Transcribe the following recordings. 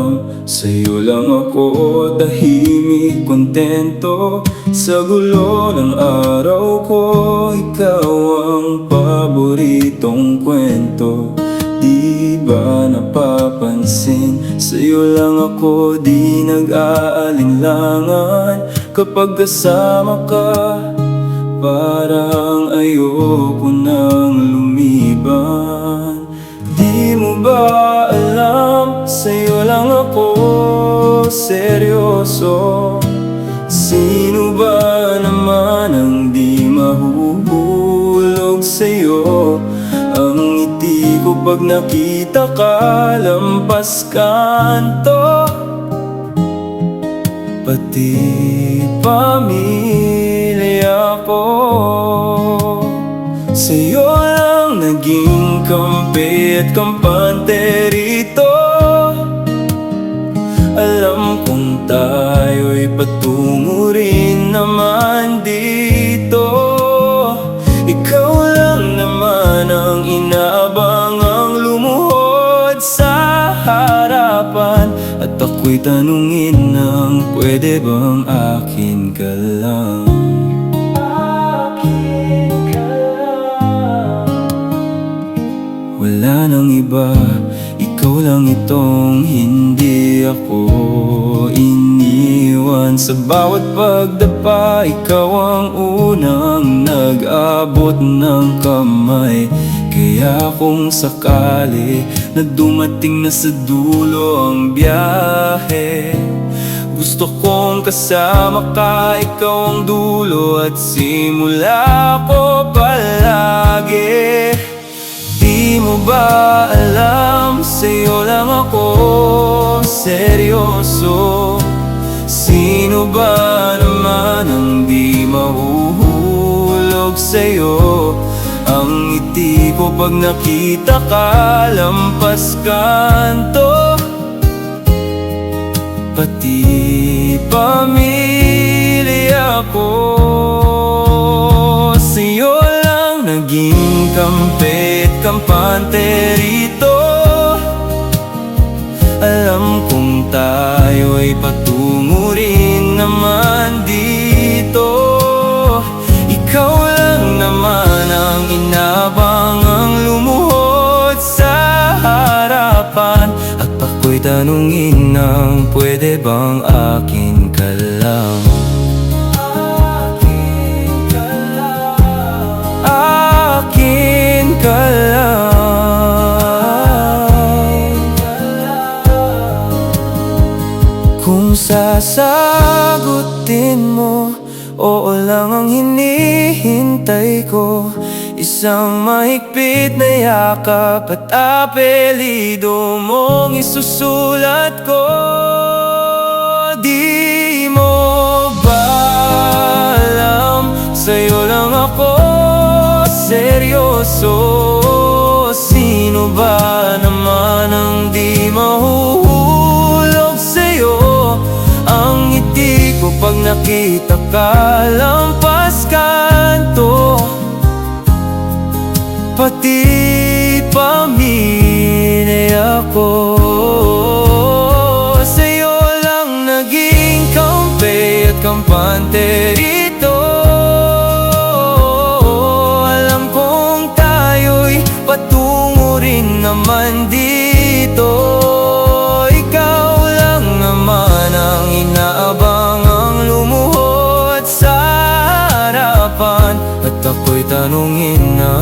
alam, sa'yo lang ako tahimik, kontento. Sa gulo ng araw ko, ikaw ang paboritong kwento. Di ba napapansin, sa'yo lang ako di nag-aalinlangan. Kapag kasama ka, parang ayoko nang lumiban. Di mo ba alam, sa'yo lang ako seryoso. Sino ba naman ang di mahuhulog sa'yo? Ang ngiti ko pag nakita ka, lampas kanto. Pati pamilya ko, sa'yo lang naging kampi at kampante rito. Alam kong tayo'y patungo rin naman dito. Ikaw lang naman ang inaabangang lumuhod sa harapan. At ako'y tanungin ng pwede bang akin ka lang? Akin ka lang. Wala nang iba, ikaw lang itong hindi ako iniwan. Sa bawat pagdapa, ikaw ang unang nag-abot ng kamay. Kaya kung sakali na dumating na sa dulo ang biyahe, gusto kong kasama ka, ikaw ang dulo at simula ko palagi. Di mo ba alam, sa'yo lang ako seryoso. Sino ba naman ang di mahuhulog sa'yo? Ang ngiti ko pag nakita ka, lampas kanto. Pati pamilya ko, sa'yo lang naging kampi at kampante rito. Alam kong tayo'y patungo rin naman dito. Ikaw lang naman ang inaabangang lumuhod sa harapan. At ako'y tanungin ng pwede bang akin ka lang? Akin ka lang. Akin ka lang. Kung sasagutin mo, oo lang ang hinihintay ko. Isang mahigpit na yakap at apelido mong isusulat ko. Di mo ba alam, sa'yo lang ako seryoso. Sino ba naman ang di mahuhulog sa'yo? Ang ngiti ko pag nakita ka, lampas kanto. Pati pamilya ko, sa'yo lang naging kampi at kampante rito. Alam kong tayo'y patungo rin naman dito. Ikaw lang naman ang inaabangang lumuhod sa harapan. At ako'y tanungin na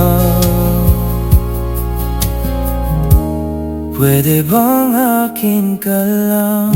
pwede bang akin ka lang?